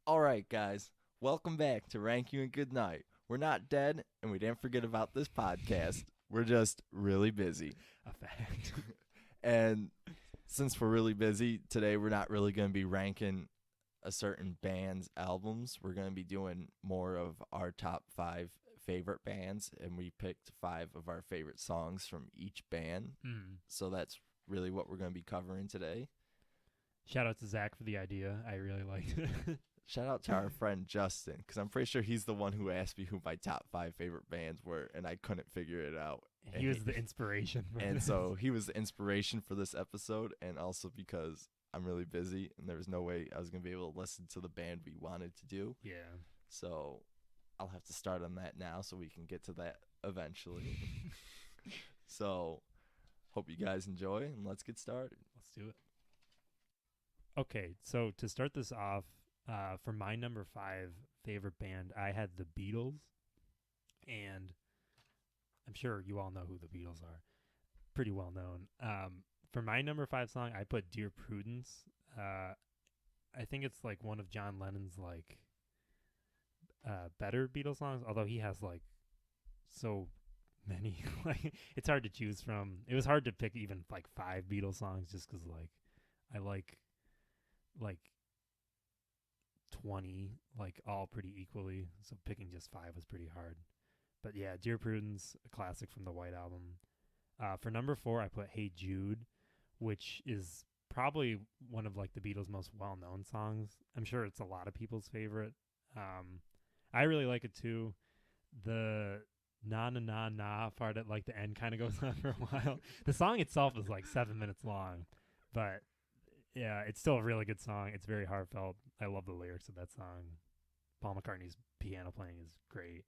All right, guys, welcome back to Rank You and Good Night. We're not dead, and we didn't forget about this podcast. We're just really busy. A fact. And since we're really busy today, we're not really going to be ranking a certain band's albums. We're going to be doing more of our top five favorite bands, and we picked five of our favorite songs from each band. Mm. So that's really what we're going to be covering today. Shout out to Zach for the idea. I really liked it. Shout out to our friend Justin, because I'm pretty sure he's the one who asked me who my top five favorite bands were, and I couldn't figure it out. He was the inspiration. And so he was the inspiration for this episode, and also because I'm really busy, and there was no way I was going to be able to listen to the band we wanted to do. Yeah. So I'll have to start on that now so we can get to that eventually. So hope you guys enjoy, and let's get started. Let's do it. Okay, so to start this off, for my number 5 favorite band, I had the Beatles, and I'm sure you all know who the Beatles are. Pretty well known. For my number 5 song, I put Dear Prudence. I think it's like one of John Lennon's like better Beatles songs, although he has like so many. Like it's hard to choose from. It was hard to pick even like 5 Beatles songs just because like I like 20 like all pretty equally, so picking just 5 was pretty hard. But yeah, Dear Prudence, a classic from the White Album. For number 4, I put Hey Jude, which is probably one of like the Beatles' most well-known songs. I'm sure it's a lot of people's favorite. I really like it too. The na na na na part at like the end kind of goes on for a while. The song itself is like 7 minutes long, but yeah, it's still a really good song. It's very heartfelt. I love the lyrics of that song. Paul McCartney's piano playing is great.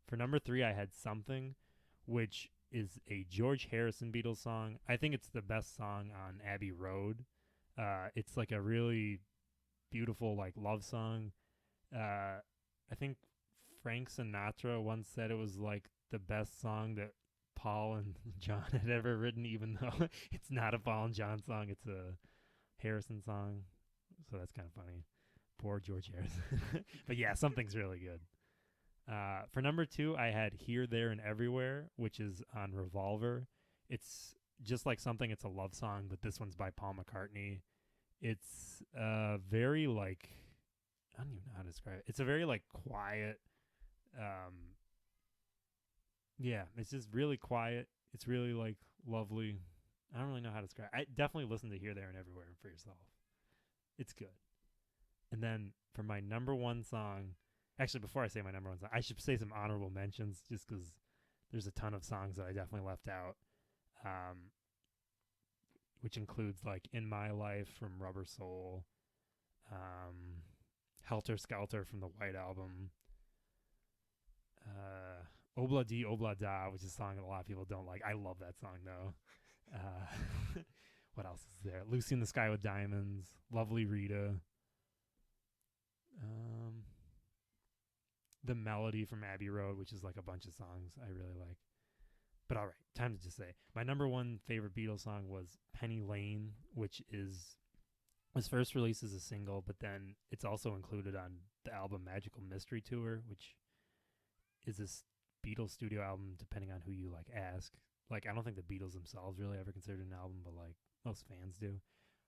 For number 3, I had Something, which is a George Harrison Beatles song. I think it's the best song on Abbey Road. It's like a really beautiful like love song. I think Frank Sinatra once said it was like the best song that Paul and John had ever written, even though it's not a Paul and John song. It's a Harrison song. So that's kind of funny. Poor George Harrison. But yeah, Something's really good. For number 2, I had Here, There, and Everywhere, which is on Revolver. It's just like Something. It's a love song, but this one's by Paul McCartney. It's very like, I don't even know how to describe it. It's a very like quiet, yeah, it's just really quiet. It's really like lovely. I don't really know how to describe it. I definitely listen to Here, There, and Everywhere for yourself. It's good. And then for my number 1 song, actually, before I say my number 1 song, I should say some honorable mentions just because there's a ton of songs that I definitely left out, which includes like In My Life from Rubber Soul, Helter Skelter from the White Album, Obla Di Obla Da, which is a song that a lot of people don't like. I love that song though. What else is there? Lucy in the Sky with Diamonds, Lovely Rita, The Melody from Abbey Road, which is like a bunch of songs I really like. But all right, time to just say my number 1 favorite Beatles song was Penny Lane, which was first released as a single, but then it's also included on the album Magical Mystery Tour, which is this Beatles studio album, depending on who you like ask. Like, I don't think the Beatles themselves really ever considered an album, but like most fans do.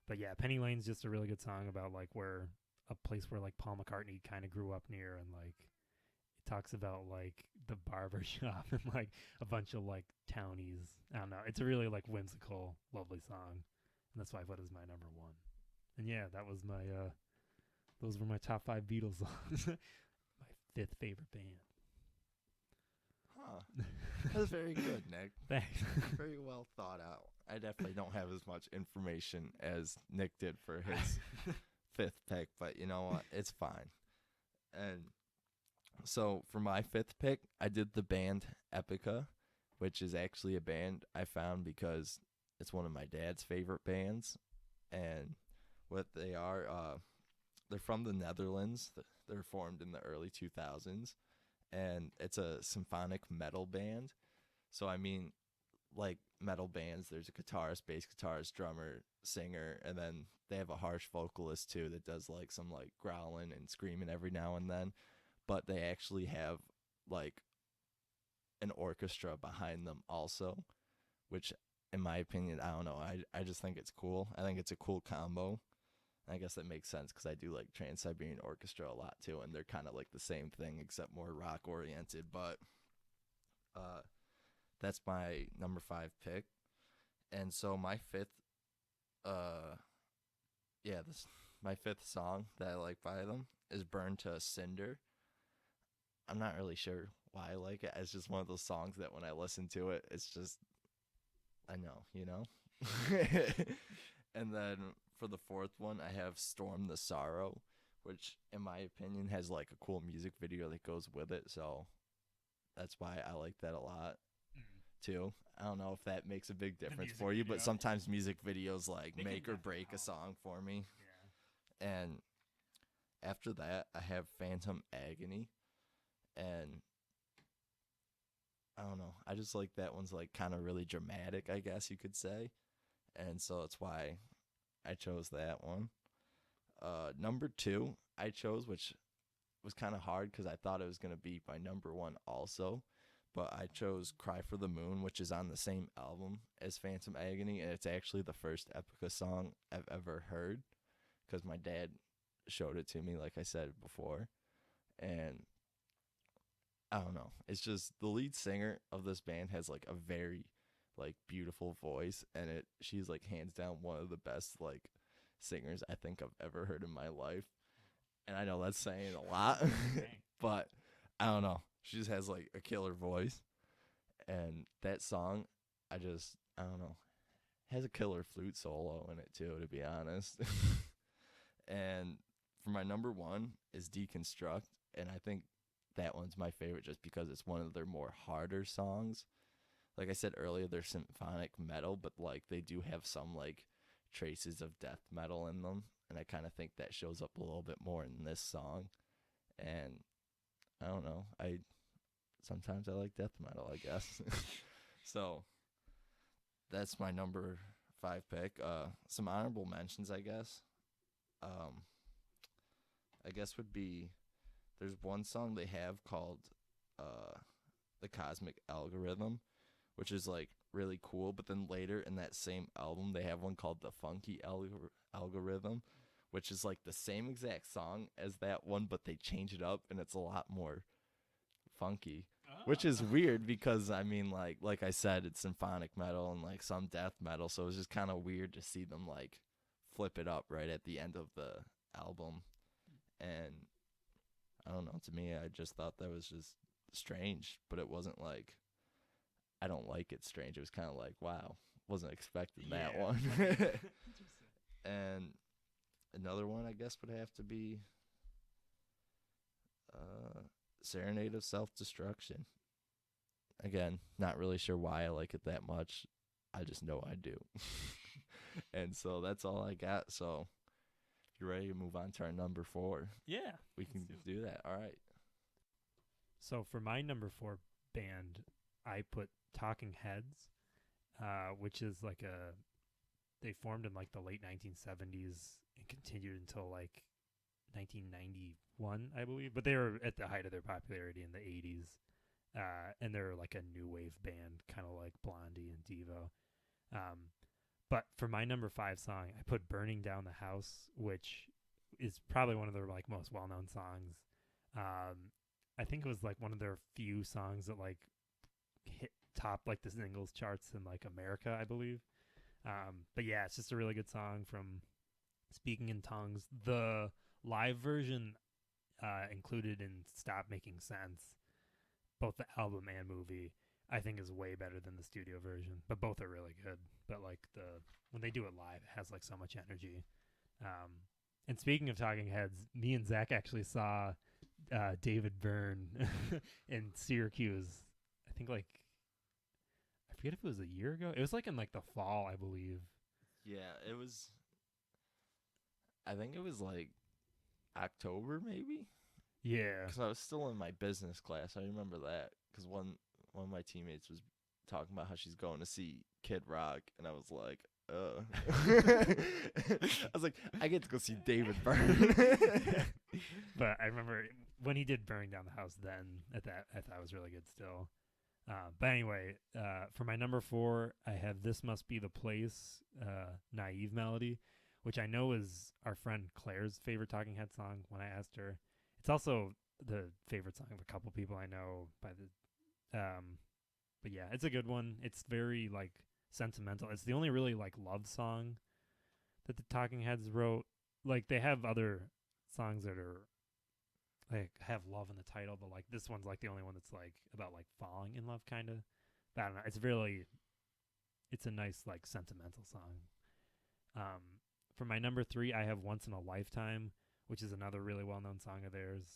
But yeah, Penny Lane's just a really good song about like where a place where like Paul McCartney kind of grew up near, and like it talks about like the barber shop and like a bunch of like townies. I don't know. It's a really like whimsical, lovely song, and that's why I put it as my number 1. And yeah, that was my those were my top 5 Beatles songs. My 5th favorite band. Huh. That's very good, Nick. Thanks. Very well thought out. I definitely don't have as much information as Nick did for his 5th pick, but you know what? It's fine. And so for my 5th pick, I did the band Epica, which is actually a band I found because it's one of my dad's favorite bands. And what they are, they're from the Netherlands. They're formed in the early 2000s, and it's a symphonic metal band. So I mean, like metal bands, there's a guitarist, bass guitarist, drummer, singer, and then they have a harsh vocalist too that does like some like growling and screaming every now and then. But they actually have like an orchestra behind them also, which in my opinion, I don't know, I just think it's cool. I think it's a cool combo. I guess that makes sense because I do like Trans-Siberian Orchestra a lot too, and they're kind of like the same thing except more rock oriented. But that's my number 5 pick. And so my fifth, this my fifth song that I like by them is "Burn to a Cinder." I'm not really sure why I like it. It's just one of those songs that when I listen to it, it's just, I know, you know? And then for the fourth one, I have Storm the Sorrow, which in my opinion has like a cool music video that goes with it. So that's why I like that a lot too. I don't know if that makes a big difference for you, but sometimes music videos like make or break a song for me. Yeah. And after that, I have Phantom Agony. And I don't know, I just like that one's like kind of really dramatic, I guess you could say. And so that's why I chose that one. Number 2 I chose, which was kind of hard because I thought it was going to be my number 1 also. But I chose Cry for the Moon, which is on the same album as Phantom Agony. And it's actually the first Epica song I've ever heard because my dad showed it to me, like I said before. And I don't know. It's just the lead singer of this band has like a very like beautiful voice, and she's like hands down one of the best like singers I think I've ever heard in my life. And I know that's saying a lot, but I don't know. She just has like a killer voice, and that song, I don't know, has a killer flute solo in it too, to be honest. And for my number 1 is Deconstruct, and I think that one's my favorite just because it's one of their more harder songs. Like I said earlier, they're symphonic metal, but like they do have some like traces of death metal in them, and I kind of think that shows up a little bit more in this song. And I don't know, sometimes I like death metal, I guess. So that's my number 5 pick. Some honorable mentions, I guess. I guess would be, there's one song they have called The Cosmic Algorithm, which is like really cool. But then later in that same album, they have one called The Funky Algorithm, which is like the same exact song as that one, but they change it up and it's a lot more funky, which is weird because I mean, like I said, it's symphonic metal and like some death metal, so it's just kind of weird to see them like flip it up right at the end of the album. And I don't know, to me, I just thought that was just strange, but it wasn't like, I don't like it strange. It was kind of like, wow, wasn't expecting that one. And another one, I guess, would have to be Serenade of Self-Destruction. Again, not really sure why I like it that much. I just know I do. And so that's all I got. So if you're ready to move on to our number 4, yeah, we can do that. All right. So for my number 4 band, I put Talking Heads, which is like they formed in like the late 1970s and continued until like 1991, I believe. But they were at the height of their popularity in the 80s. And they're like a new wave band, kind of like Blondie and Devo. But for my number 5 song, I put Burning Down the House, which is probably one of their like most well-known songs. I think it was like one of their few songs that like hit top like the singles charts in like America, I believe. But yeah, it's just a really good song from Speaking in Tongues. The live version included in Stop Making Sense, both the album and movie, I think is way better than the studio version, but both are really good. But like when they do it live, it has like so much energy. And speaking of Talking Heads, me and Zach actually saw David Byrne in Syracuse. I think like, I forget if it was a year ago. It was like in like the fall, I believe. Yeah, it was. I think it was like October, maybe. Yeah, because I was still in my business class. I remember that because one of my teammates was talking about how she's going to see Kid Rock, and I was like, I was like, I get to go see David Byrne. But I remember when he did Burning Down the House then, at that, I thought it was really good still. But anyway, for my number 4, I have This Must Be the Place, Naive Melody, which I know is our friend Claire's favorite Talking Head song when I asked her. It's also the favorite song of a couple people I know by the but yeah, it's a good one. It's very like sentimental. It's the only really like love song that the Talking Heads wrote. Like they have other songs that are like have love in the title, but like this one's like the only one that's like about like falling in love kind of. I don't know. It's a nice like sentimental song. For my number 3, I have Once in a Lifetime, which is another really well-known song of theirs.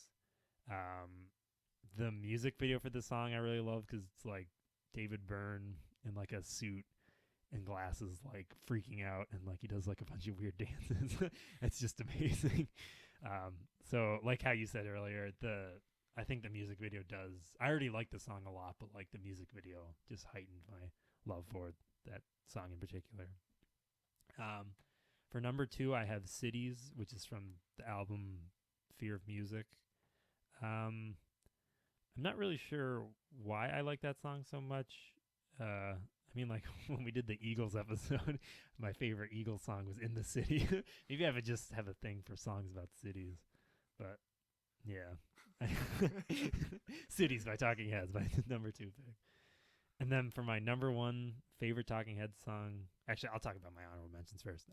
The music video for this song I really love because it's like David Byrne in like a suit and glasses, like freaking out, and like he does like a bunch of weird dances. It's just amazing. So like how you said earlier, I think the music video does. I already like the song a lot, but like the music video just heightened my love for that song in particular. For number 2, I have Cities, which is from the album Fear of Music. I'm not really sure why I like that song so much. I mean, like when we did the Eagles episode, my favorite Eagles song was In the City. Maybe I would just have a thing for songs about cities. But yeah. Cities by Talking Heads, my number 2 pick. And then for my number 1 favorite Talking Heads song, actually, I'll talk about my honorable mentions first.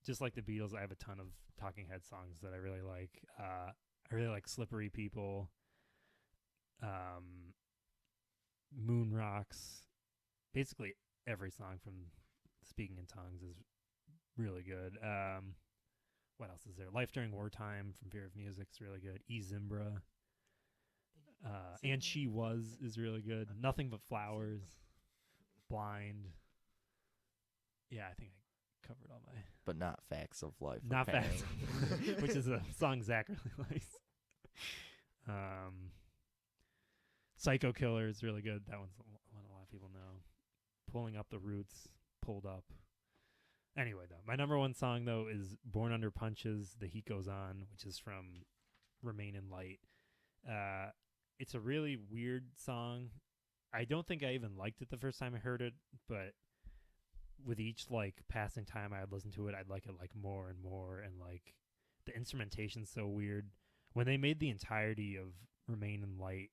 Just like the Beatles, I have a ton of Talking Heads songs that I really like. I really like Slippery People, Moon Rocks. Basically, every song from Speaking in Tongues is really good. What else is there? Life During Wartime from Fear of Music is really good. E Zimbra. And She Was is really good. Nothing But Flowers. Blind. Yeah, I think I covered all my... But not Facts of Life. Not Facts, which is a song Zach really likes. Psycho Killer is really good. That one's one a lot of people know. Pulling Up the Roots, Pulled Up. Anyway, though, my number 1 song, though, is Born Under Punches, The Heat Goes On, which is from Remain in Light. It's a really weird song. I don't think I even liked it the first time I heard it, but with each like passing time I'd listen to it, I'd like it like more and more, and like the instrumentation's so weird. When they made the entirety of Remain in Light,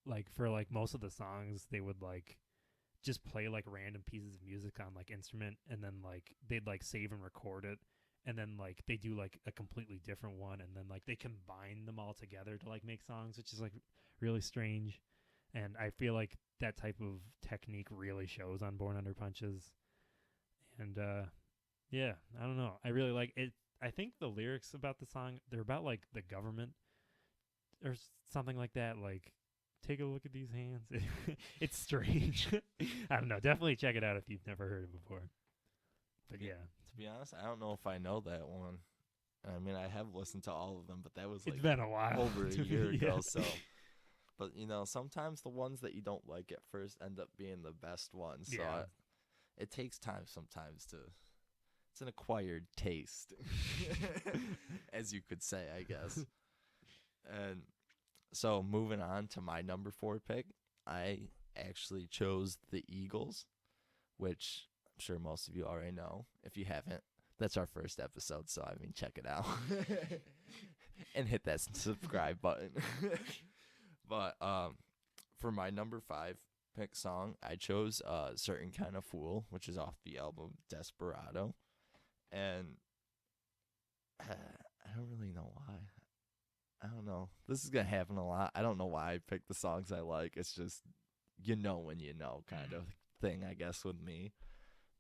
like for like most of the songs, they would like just play like random pieces of music on like instrument, and then like they'd like save and record it, and then like they do like a completely different one, and then like they combine them all together to like make songs, which is like really strange. And I feel like that type of technique really shows on Born Under Punches. And yeah, I don't know, I really like it. I think the lyrics about the song, they're about like the government or something like that, like take a look at these hands. It's strange. I don't know, definitely check it out if you've never heard it before. But yeah, to be honest, I don't know if I know that one. I mean, I have listened to all of them, but that was like it's been a while, over a year ago. Yeah. So, but you know, sometimes the ones that you don't like at first end up being the best ones. So Yeah. it takes time sometimes to. It's an acquired taste, as you could say, I guess. And so moving on to my number 4 pick, I actually chose the Eagles, which I'm sure most of you already know. If you haven't, that's our first episode, so I mean, check it out. And hit that subscribe button. But for my number 5 pick song, I chose Certain Kind of Fool, which is off the album Desperado. And I don't really know why. I don't know. This is going to happen a lot. I don't know why I picked the songs I like. It's just, you know when you know kind of thing, I guess, with me.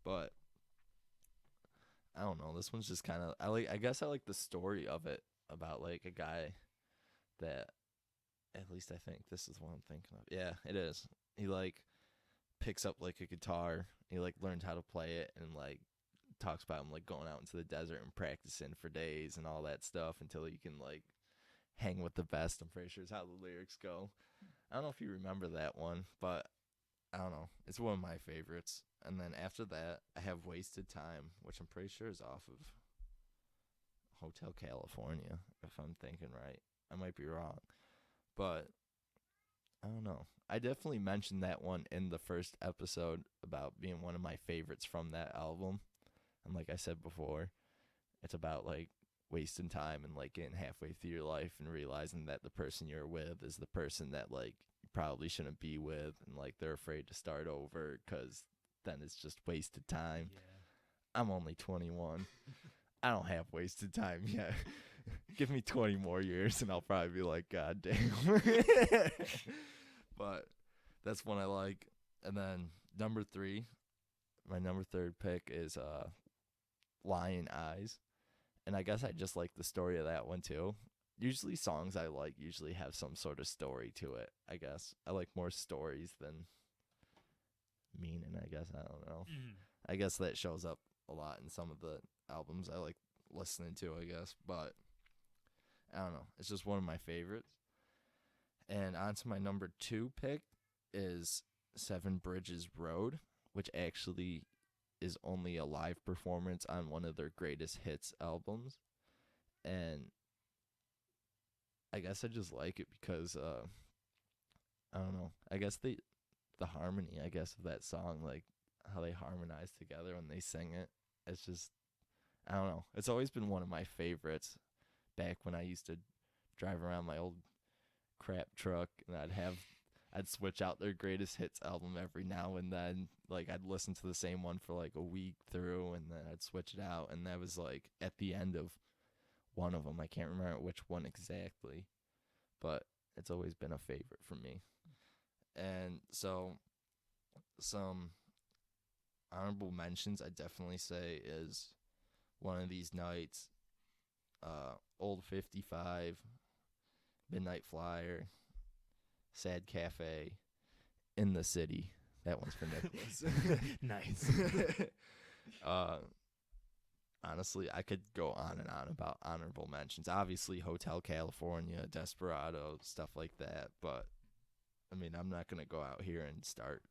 But I don't know. This one's just kind of, I guess I like the story of it, about like a guy that, at least I think this is what I'm thinking of. Yeah, it is. He like picks up like a guitar. He like learned how to play it, and like talks about him like going out into the desert and practicing for days and all that stuff until he can like hang with the best. I'm pretty sure is how the lyrics go. I don't know if you remember that one, but I don't know. It's one of my favorites. And then after that, I have Wasted Time, which I'm pretty sure is off of Hotel California, if I'm thinking right. I might be wrong. But I don't know. I definitely mentioned that one in the first episode about being one of my favorites from that album. And like I said before, it's about like wasting time and like getting halfway through your life and realizing that the person you're with is the person that like you probably shouldn't be with, and like they're afraid to start over because then it's just wasted time. Yeah. I'm only 21. I don't have wasted time yet. Give me 20 more years and I'll probably be like, God damn. But that's one I like. And then number 3, my number 3rd pick is Lion Eyes. And I guess I just like the story of that one too. Usually songs I like usually have some sort of story to it, I guess. I like more stories than meaning, I guess. I don't know. I guess that shows up a lot in some of the albums I like listening to, I guess. But I don't know. It's just one of my favorites. And on to my number 2 pick is Seven Bridges Road, which actually is only a live performance on one of their greatest hits albums. And I guess I just like it because I don't know. I guess the harmony, I guess, of that song, like how they harmonize together when they sing it. It's just, I don't know. It's always been one of my favorites back when I used to drive around my old crap truck, and I'd switch out their greatest hits album every now and then. Like I'd listen to the same one for like a week through, and then I'd switch it out, and that was like at the end of one of them. I can't remember which one exactly, but it's always been a favorite for me. And so some honorable mentions I definitely say is One of These Nights, Old 55, Midnight Flyer, Sad Cafe, In the City. That one's for Nicholas. Nice. Honestly, I could go on and on about honorable mentions. Obviously, Hotel California, Desperado, stuff like that. But, I mean, I'm not going to go out here and start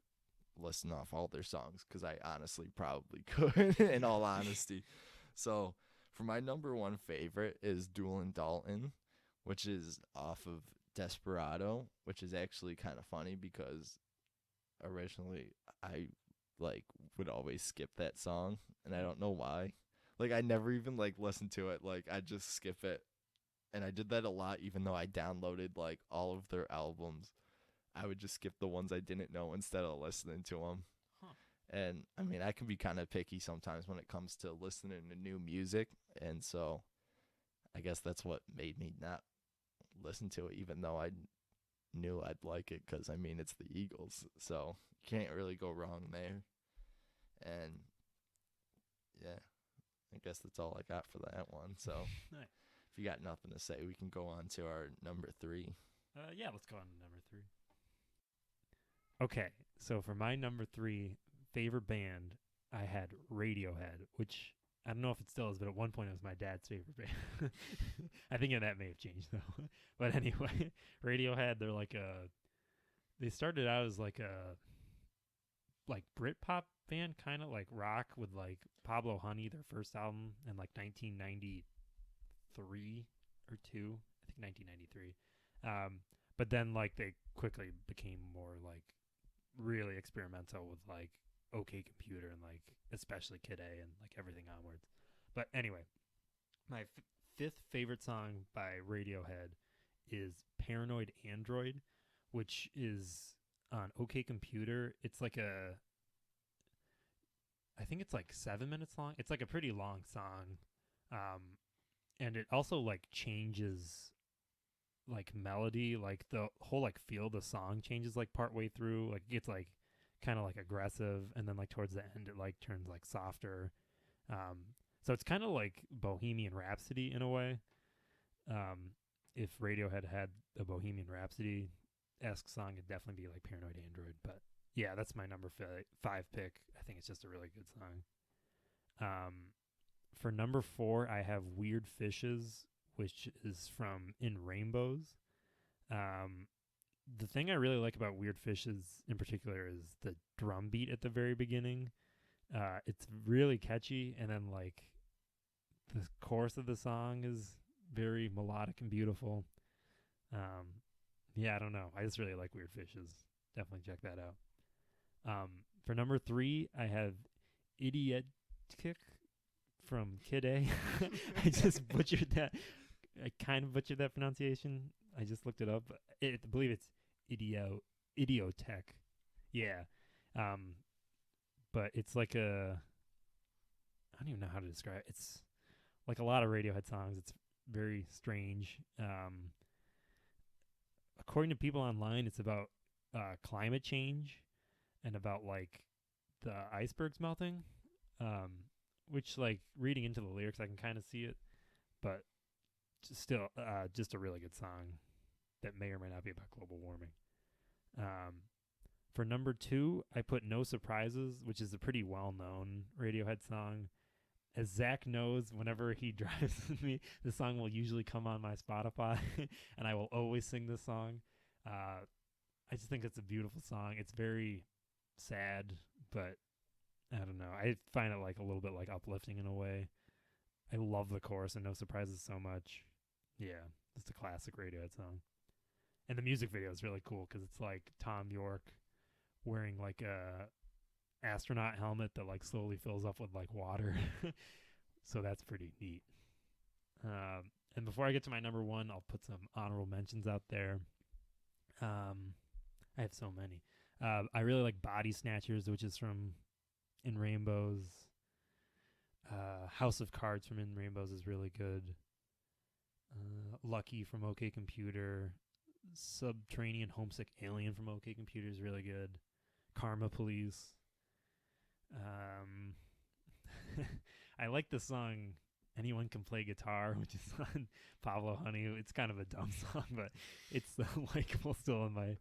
listing off all their songs because I honestly probably could, in all honesty. So, for my number 1 favorite is Doolin Dalton, which is off of Desperado, which is actually kind of funny because originally I like would always skip that song, and I don't know why. Like I never even like listened to it. Like I just skip it. And I did that a lot even though I downloaded like all of their albums. I would just skip the ones I didn't know instead of listening to them. Huh. And I mean, I can be kind of picky sometimes when it comes to listening to new music, and so I guess that's what made me not listen to it even though I knew I'd like it, cuz I mean, it's the Eagles. So, you can't really go wrong there. And yeah, I guess that's all I got for that one. So, Nice. if you got nothing to say, we can go on to our number 3. Yeah, let's go on to number 3. Okay, so for my number 3 favorite band, I had Radiohead, which I don't know if it still is, but at one point it was my dad's favorite band. I think that may have changed though. But anyway, Radiohead, they started out as like a Britpop band, kind of like rock with like Pablo Honey, their first album in like 1993 or 2, I think 1993. But then like they quickly became more like really experimental with like OK Computer and like especially Kid A and like everything onwards. But anyway, my 5th favorite song by Radiohead is Paranoid Android, which is on OK Computer. It's like I think it's like 7 minutes long. It's like a pretty long song. And it also like changes like melody, like the whole like feel of the song changes like partway through. Like it gets like kind of like aggressive, and then like towards the end it like turns like softer. So it's kind of like Bohemian Rhapsody in a way. If Radiohead had a Bohemian Rhapsody-esque song, it'd definitely be like Paranoid Android. But yeah, that's my number 5 pick. I think it's just a really good song. For number 4, I have Weird Fishes, which is from In Rainbows. the thing I really like about Weird Fishes in particular is the drum beat at the very beginning. It's really catchy, and then like the chorus of the song is very melodic and beautiful. Yeah, I don't know. I just really like Weird Fishes. Definitely check that out. For number 3, I have Idiot Kick from Kid A. I just butchered that. I kind of butchered that pronunciation. I just looked it up. I believe it's Idiotech. Yeah. But it's like I don't even know how to describe it. It's like a lot of Radiohead songs. It's very strange. According to people online, it's about climate change and about like the icebergs melting. Which like reading into the lyrics, I can kind of see it, but still, just a really good song that may or may not be about global warming. For number 2, I put No Surprises, which is a pretty well-known Radiohead song. As Zach knows, whenever he drives with me, the song will usually come on my Spotify, and I will always sing this song. I just think it's a beautiful song. It's very sad, but I don't know. I find it like a little bit like uplifting in a way. I love the chorus and No Surprises so much. Yeah, it's a classic Radiohead song. And the music video is really cool because it's like Tom York wearing like a astronaut helmet that like slowly fills up with like water. So that's pretty neat. And before I get to my number 1, I'll put some honorable mentions out there. I have so many. I really like Body Snatchers, which is from In Rainbows. House of Cards from In Rainbows is really good. Lucky from OK Computer. Subterranean Homesick Alien from OK Computer is really good. Karma Police. I like the song Anyone Can Play Guitar, which is on Pablo Honey. It's kind of a dumb song, but it's likable still in my...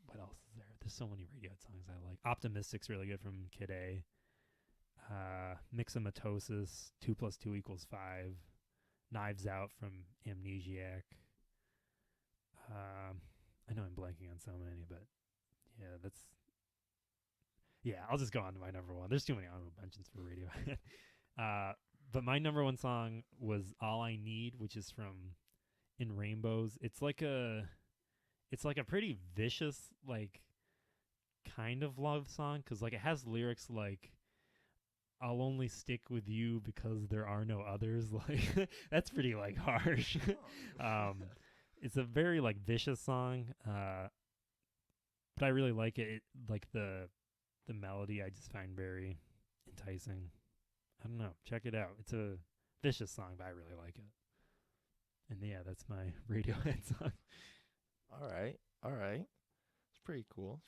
what else is there? There's so many Radiohead songs I like. Optimistic's really good from Kid A. Mixomatosis, 2 + 2 = 5. Knives Out from Amnesiac. I know I'm blanking on so many, but yeah, that's... Yeah, I'll just go on to my number 1. There's too many honorable mentions for Radiohead. But my number 1 song was All I Need, which is from In Rainbows. It's like a pretty vicious, like, kind of love song, because like it has lyrics like I'll only stick with you because there are no others. Like that's pretty like harsh. It's a very like vicious song, but I really like it. Like the melody, I just find very enticing. I don't know. Check it out. It's a vicious song, but I really like it. And yeah, that's my Radiohead song. All right. It's pretty cool.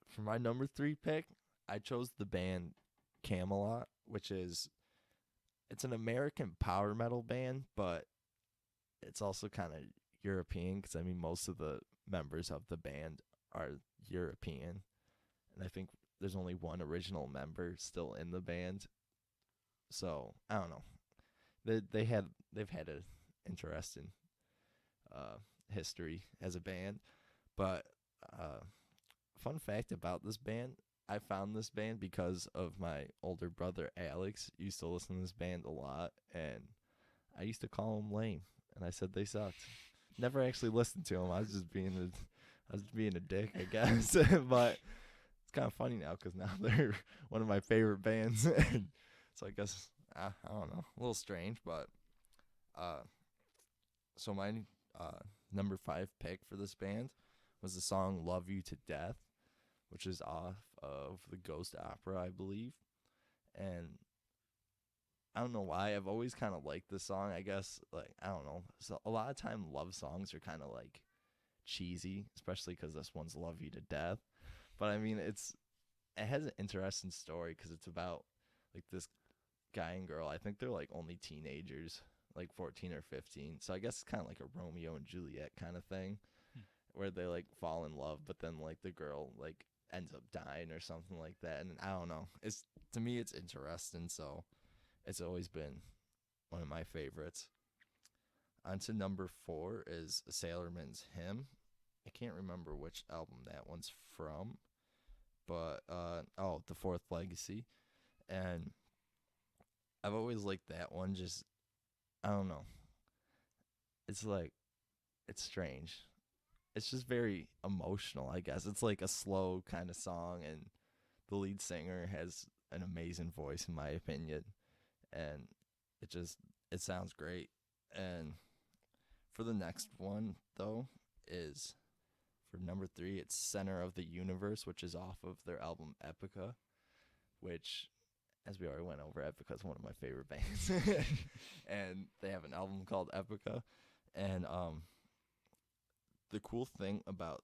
For my number 3 pick, I chose the band Camelot, it's an American power metal band, but it's also kind of European because I mean most of the members of the band are European, and I think there's only one original member still in the band. So I don't know. They've had an interesting history as a band, but fun fact about this band, I found this band because of my older brother Alex. He used to listen to this band a lot, and I used to call him lame, and I said they sucked. Never actually listened to them. I was just being a dick, I guess. But it's kind of funny now because now they're one of my favorite bands. So I guess I don't know, a little strange, but so my number 5 pick for this band was the song "Love You to Death," which is off of the Ghost Opera, I believe. And I don't know why, I've always kind of liked this song. I guess, like, I don't know. So a lot of time love songs are kind of like cheesy, especially because this one's "Love You to Death." But I mean, it has an interesting story because it's about like this guy and girl. I think they're like only teenagers, like 14 or 15. So I guess it's kind of like a Romeo and Juliet kind of thing, where they like fall in love, but then like the girl like ends up dying or something like that. And I don't know. To me, it's interesting. So it's always been one of my favorites. On to number 4 is A Sailorman's Hymn. I can't remember which album that one's from, but The Fourth Legacy. And I've always liked that one. Just, I don't know. It's like, it's strange. It's just very emotional, I guess. It's like a slow kind of song, and the lead singer has an amazing voice, in my opinion. And it sounds great. And for the next one, though, is for number 3, it's Center of the Universe, which is off of their album Epica, which, as we already went over, Epica is one of my favorite bands. And they have an album called Epica. And the cool thing about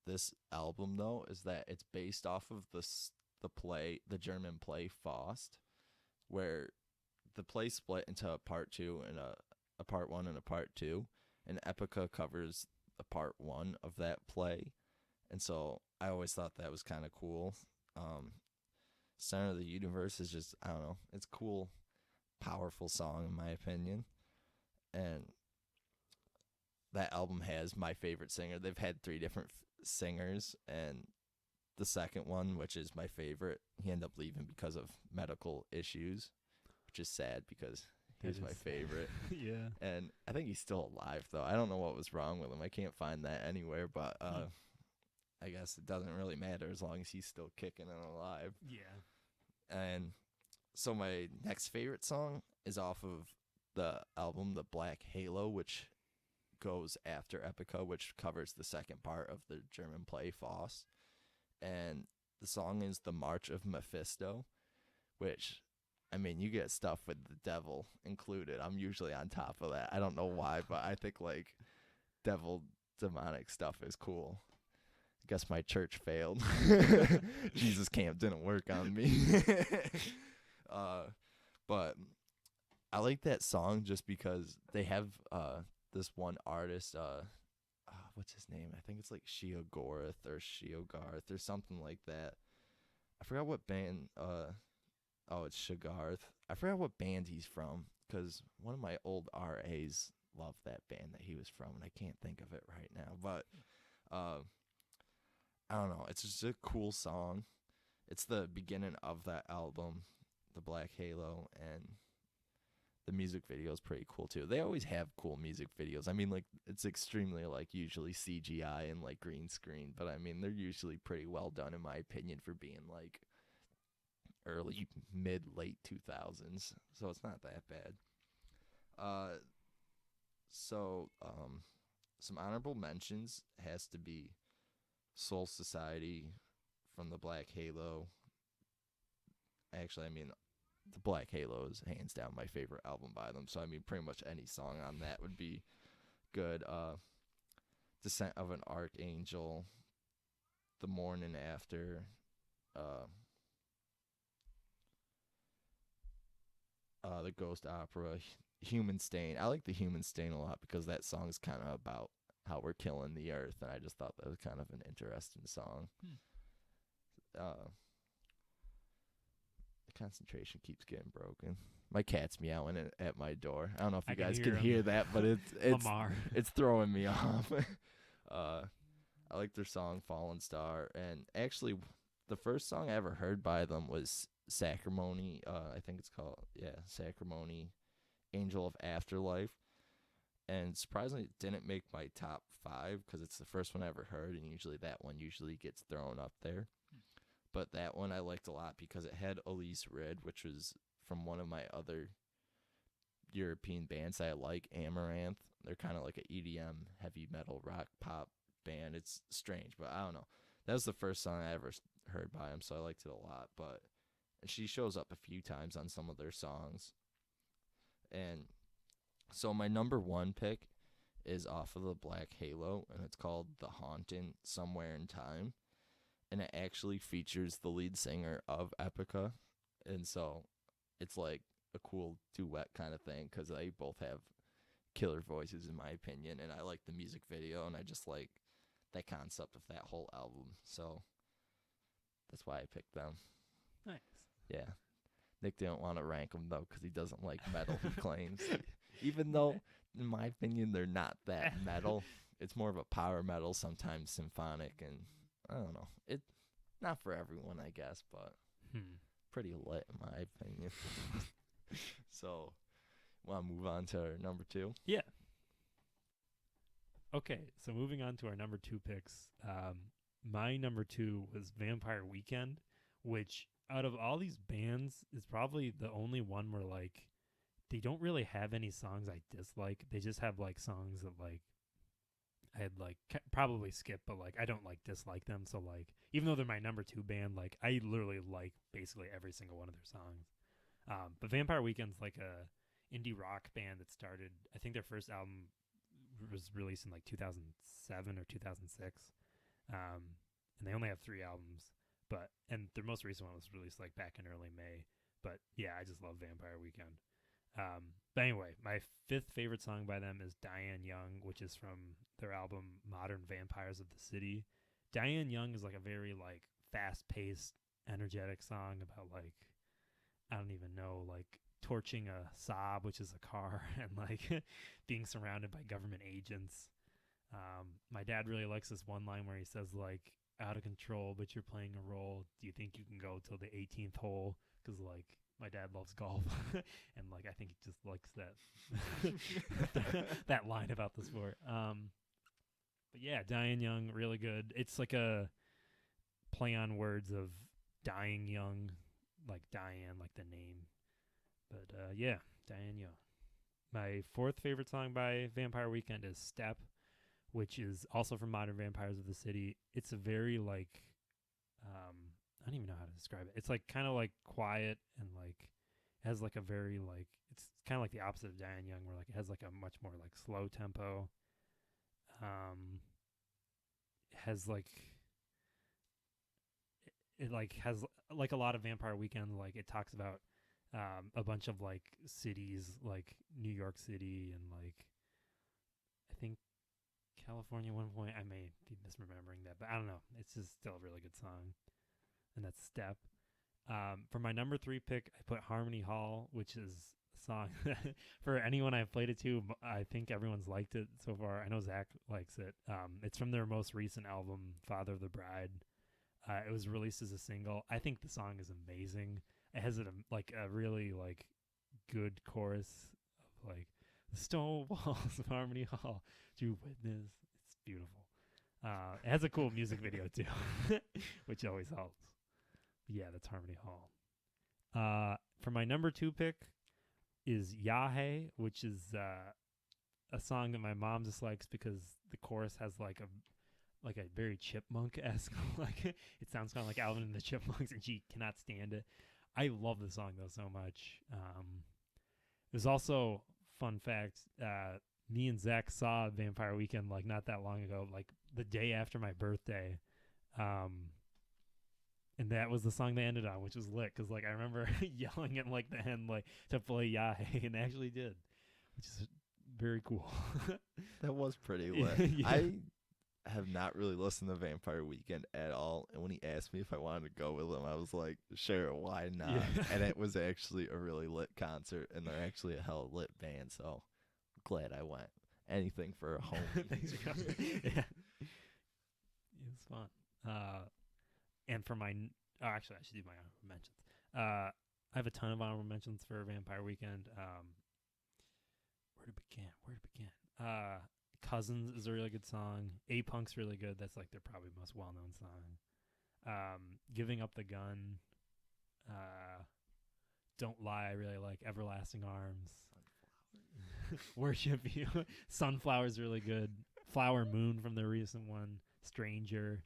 this album, though, is that it's based off of the German play Faust, where the play split into a part 2 and a part 1 and a part 2, and Epica covers the part 1 of that play. And so I always thought that was kind of cool. Center of the Universe is just, I don't know, it's a cool, powerful song, in my opinion. And that album has my favorite singer. They've had 3 different singers, and the second one, which is my favorite, he ended up leaving because of medical issues, which is sad because he was my favorite. Yeah. And I think he's still alive, though. I don't know what was wrong with him. I can't find that anywhere, but I guess it doesn't really matter as long as he's still kicking and alive. Yeah. And so my next favorite song is off of the album The Black Halo, which goes after Epica, which covers the second part of the German play Faust. And the song is The March of Mephisto, which, I mean, you get stuff with the devil included. I'm usually on top of that. I don't know why, but I think, like, devil demonic stuff is cool. I guess my church failed. Jesus camp didn't work on me. But I like that song just because they have this one artist, what's his name? I think it's like Sheogorath or Sheogarth or something like that. I forgot what band. It's Shagarth. I forgot what band he's from, because one of my old RAs loved that band that he was from, and I can't think of it right now. But I don't know. It's just a cool song. It's the beginning of that album, The Black Halo, and the music video is pretty cool too. They always have cool music videos. I mean, like, it's extremely, like, usually CGI and, like, green screen, but I mean, they're usually pretty well done, in my opinion, for being, like, early, mid, late 2000s. So it's not that bad. Some honorable mentions has to be Soul Society from the Black Halo. Actually, I mean, the Black Halo is hands down my favorite album by them. So, I mean, pretty much any song on that would be good. Descent of an Archangel, The Morning After, the Ghost Opera, Human Stain. I like the Human Stain a lot because that song is kind of about how we're killing the earth, and I just thought that was kind of an interesting song. The concentration keeps getting broken. My cat's meowing at my door. I don't know if you guys can hear that, but it's throwing me off. I like their song Fallen Star, and actually the first song I ever heard by them was Sacrimony. I think it's called, Sacrimony, Angel of Afterlife. And surprisingly, it didn't make my top 5 because it's the first one I ever heard, and usually that one gets thrown up there. But that one I liked a lot because it had Elise Rid, which was from one of my other European bands I like, Amaranth. They're kind of like an EDM, heavy metal, rock, pop band. It's strange, but I don't know. That was the first song I ever heard by them, so I liked it a lot. But she shows up a few times on some of their songs. And so my number 1 pick is off of the Black Halo, and it's called The Haunting, Somewhere in Time. And it actually features the lead singer of Epica. And so it's like a cool duet kind of thing because they both have killer voices, in my opinion. And I like the music video, and I just like that concept of that whole album. So that's why I picked them. Nice. Yeah. Nick didn't want to rank them, though, because he doesn't like metal, he claims. Even though, in my opinion, they're not that metal. It's more of a power metal, sometimes symphonic, and I don't know. It not for everyone, I guess, but pretty lit in my opinion. So, want to move on to our number 2? Yeah. Okay, so moving on to our number 2 picks. My number 2 was Vampire Weekend, which out of all these bands is probably the only one where like they don't really have any songs I dislike. They just have like songs that like I'd like probably skip, but like I don't like dislike them. So like even though they're my number 2 band, like I literally like basically every single one of their songs. But Vampire Weekend's like a indie rock band that started. I think their first album was released in like 2007 or 2006, and they only have 3 albums. And their most recent one was released like back in early May. But yeah, I just love Vampire Weekend. But anyway, my 5th favorite song by them is Diane Young, which is from their album Modern Vampires of the City. Diane Young is like a very like fast-paced, energetic song about like I don't even know, like torching a Saab, which is a car, and like being surrounded by government agents. My dad really likes this one line where he says like, "Out of control, but you're playing a role. Do you think you can go till the 18th hole?" Because like my dad loves golf, and like I think he just likes that that line about the sport. But yeah, Diane Young, really good. It's like a play on words of dying young, like Diane, like the name. But yeah, Diane Young. My 4th favorite song by Vampire Weekend is Step, which is also from Modern Vampires of the City. It's a very like I don't even know how to describe it. It's like kind of like quiet and like has like a very like it's kind of like the opposite of Diane Young, where like it has like a much more like slow tempo. It has like it like has like a lot of Vampire Weekend. Like it talks about a bunch of like cities, like New York City and like I think California at one point. I may be misremembering that, but I don't know. It's just still a really good song. And that's Step. For my number 3 pick, I put Harmony Hall, which is a song for anyone I've played it to. I think everyone's liked it so far. I know Zach likes it. It's from their most recent album, Father of the Bride. It was released as a single. I think the song is amazing. It has like a really like good chorus of like the stone walls of Harmony Hall. Do witness. It's beautiful. It has a cool music video too, which always helps. Yeah, that's Harmony Hall. For my number 2 pick is Yahe, which is a song that my mom dislikes because the chorus has like a very chipmunk-esque, like it sounds kind of like Alvin and the Chipmunks, and she cannot stand it. I love the song though so much. There's also fun fact. Me and Zach saw Vampire Weekend like not that long ago, like the day after my birthday. And that was the song they ended on, which was lit. Because like I remember yelling at like the end like to play Yahe, and they actually did, which is very cool. That was pretty lit. Yeah. I have not really listened to Vampire Weekend at all, and when he asked me if I wanted to go with him, I was like, sure, why not? Yeah. And it was actually a really lit concert, and they're actually a hell lit band, so glad I went. Anything for a home. Thanks for coming. Yeah, it was fun. And for my actually I should do my honorable mentions. I have a ton of honorable mentions for Vampire Weekend. Where to begin? Cousins is a really good song. A-Punk's really good. That's like their probably most well-known song. Giving Up the Gun. Don't Lie, I really like. Everlasting Arms. Worship You. Sunflower's really good. Flower Moon from their recent one. Stranger.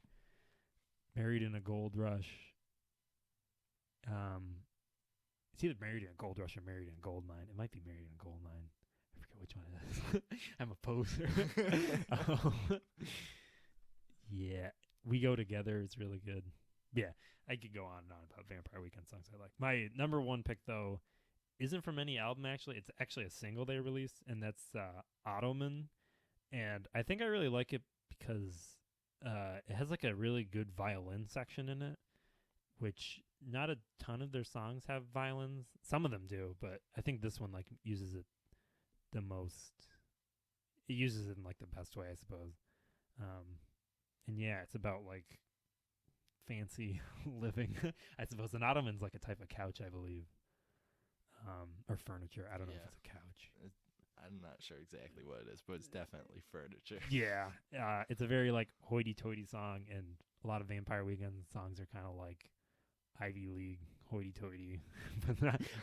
Married in a Gold Rush. It's either Married in a Gold Rush or Married in a Gold Mine. It might be Married in a Gold Mine. I forget which one it is. I'm a poser. Yeah. We Go Together is really good. Yeah. I could go on and on about Vampire Weekend songs I like. My number 1 pick, though, isn't from any album, actually. It's actually a single they released, and that's Ottoman. And I think I really like it because it has like a really good violin section in it, which not a ton of their songs have violins. Some of them do, but I think this one like uses it the most. It uses it in like the best way, I suppose. And yeah, it's about like fancy living. I suppose an ottoman's like a type of couch, I believe, or furniture. I don't know if it's a couch. I'm not sure exactly what it is, but it's definitely furniture. Yeah, it's a very like hoity-toity song, and a lot of Vampire Weekend songs are kind of like Ivy League hoity-toity,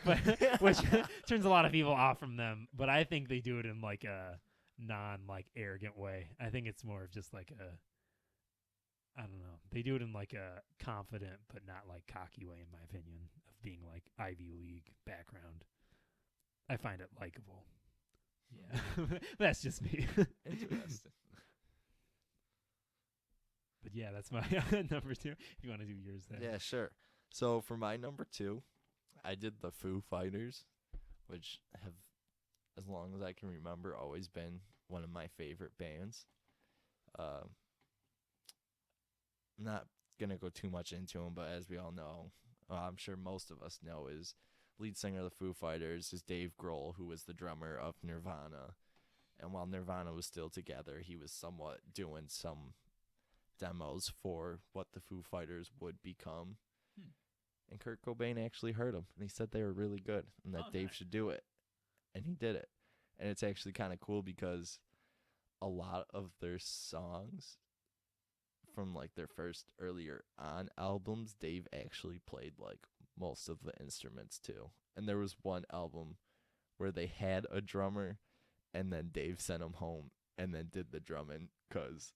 but which turns a lot of people off from them. But I think they do it in like a non like arrogant way. I think it's more of just like a, I don't know. They do it in like a confident but not like cocky way, in my opinion, of being like Ivy League background. I find it likable. Yeah, that's just me. Interesting. But yeah, that's my number 2. If you want to do yours there. Yeah, sure. So for my number 2, I did the Foo Fighters, which have, as long as I can remember, always been one of my favorite bands. I'm not going to go too much into them, but as we all know, I'm sure most of us know, is lead singer of the Foo Fighters is Dave Grohl, who was the drummer of Nirvana. And while Nirvana was still together, he was somewhat doing some demos for what the Foo Fighters would become. And Kurt Cobain actually heard them, and he said they were really good and that Dave should do it. And he did it. And it's actually kind of cool because a lot of their songs from like their first earlier on albums, Dave actually played like most of the instruments too. And there was one album where they had a drummer and then Dave sent him home and then did the drumming, because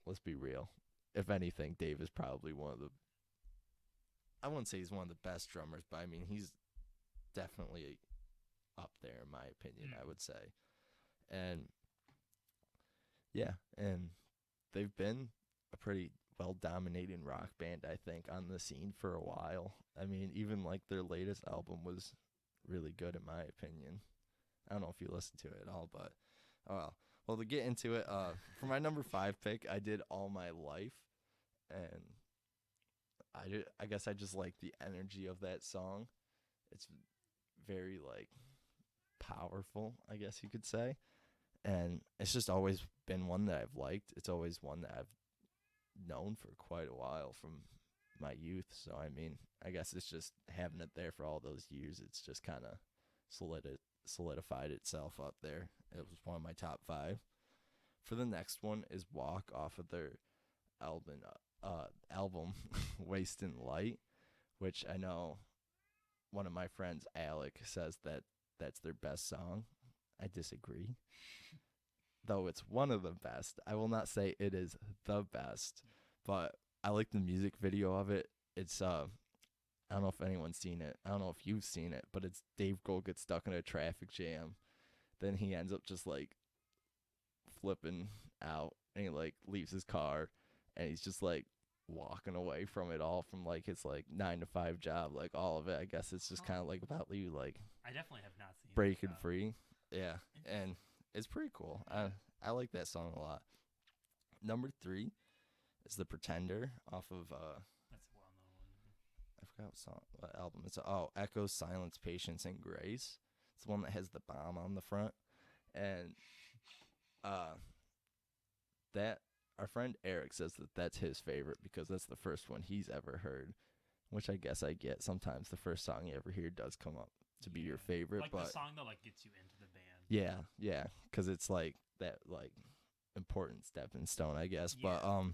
let's be real, if anything, Dave is probably one of the, I wouldn't say he's one of the best drummers, but I mean he's definitely up there in my opinion, I would say. And yeah, and they've been a pretty well-dominating rock band, I think, on the scene for a while. I mean, even like their latest album was really good in my opinion. I don't know if you listened to it at all, but oh well. Well, to get into it, for my number 5 pick, I did All My Life, and I guess I just like the energy of that song. It's very like powerful, I guess you could say, and it's just always been one that I've liked. It's always one that I've known for quite a while from my youth. So I mean, I guess it's just having it there for all those years. It's just kind of solidified itself up there. It was one of my top 5. For the next one is Walk off of their album Wasting Light, which I know one of my friends, Alec, says that that's their best song. I disagree. Though it's one of the best. I will not say it is the best, but I like the music video of it. It's I don't know if anyone's seen it. I don't know if you've seen it, but it's Dave Grohl gets stuck in a traffic jam. Then he ends up just like flipping out, and he like leaves his car, and he's just like walking away from it all, from like his like 9-to-5 job, like all of it. I guess it's just kind of like about you like I definitely have not seen breaking free. Yeah, and it's pretty cool. I like that song a lot. Number 3 is The Pretender off of That's a well-known one. I forgot what album it's. Echoes, Silence, Patience, and Grace. It's the one that has the bomb on the front, and that our friend Eric says that that's his favorite because that's the first one he's ever heard, which I guess I get. Sometimes the first song you ever hear does come up to be your favorite, like but the song that like gets you into the band. yeah, because it's like that like important stepping stone, I guess. Yeah. But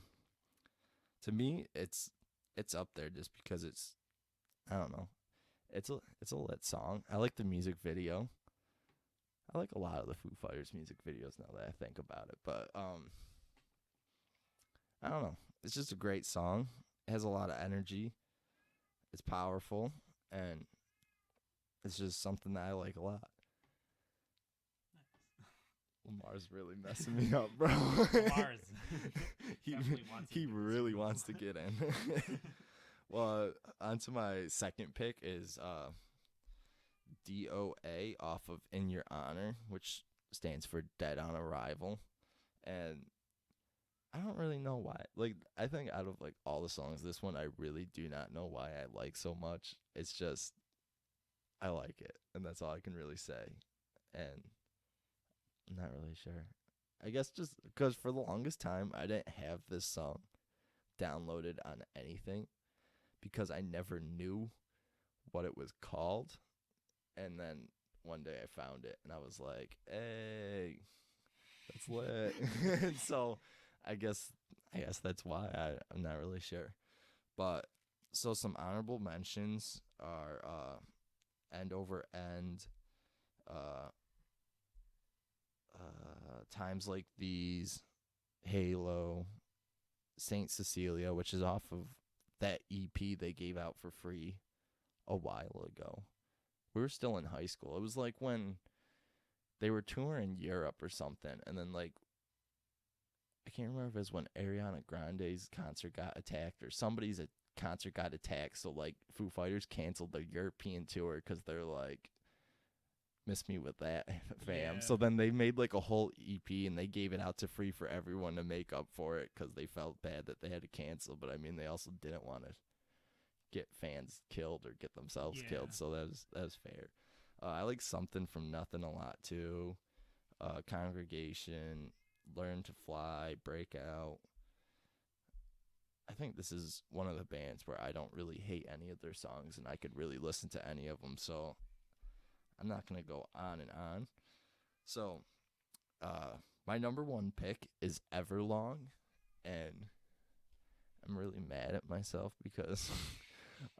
to me, it's up there just because it's, I don't know, it's a lit song. I like the music video. I like a lot of the Foo Fighters music videos now that I think about it, but I don't know. It's just a great song. It has a lot of energy. It's powerful, and it's just something that I like a lot. Lamar's really messing me up, bro. Mars. he really wants to get in. Well, onto my second pick is DOA off of In Your Honor, which stands for Dead on Arrival. And I don't really know why. Like, I think out of like all the songs, this one I really do not know why I like so much. It's just I like it, and that's all I can really say. And I'm not really sure. I guess just because for the longest time I didn't have this song downloaded on anything because I never knew what it was called. And then one day I found it and I was like, hey, that's lit. And so I guess that's why I'm not really sure. But so some honorable mentions are End Over End, uh, Times Like These, Halo, Saint Cecilia, which is off of that EP they gave out for free a while ago. We were still in high school. It was like when they were touring Europe or something, and then like I can't remember if it was when Ariana Grande's concert got attacked or somebody's concert got attacked. So like Foo Fighters canceled their European tour because they're like, miss me with that, fam. Yeah. So then they made like a whole EP and they gave it out to free for everyone to make up for it because they felt bad that they had to cancel. But I mean, they also didn't want to get fans killed or get themselves killed. So that was fair. I like Something from Nothing a lot too. Congregation, Learn to Fly, Breakout. I think this is one of the bands where I don't really hate any of their songs and I could really listen to any of them. So I'm not going to go on and on. So my number one pick is Everlong. And I'm really mad at myself because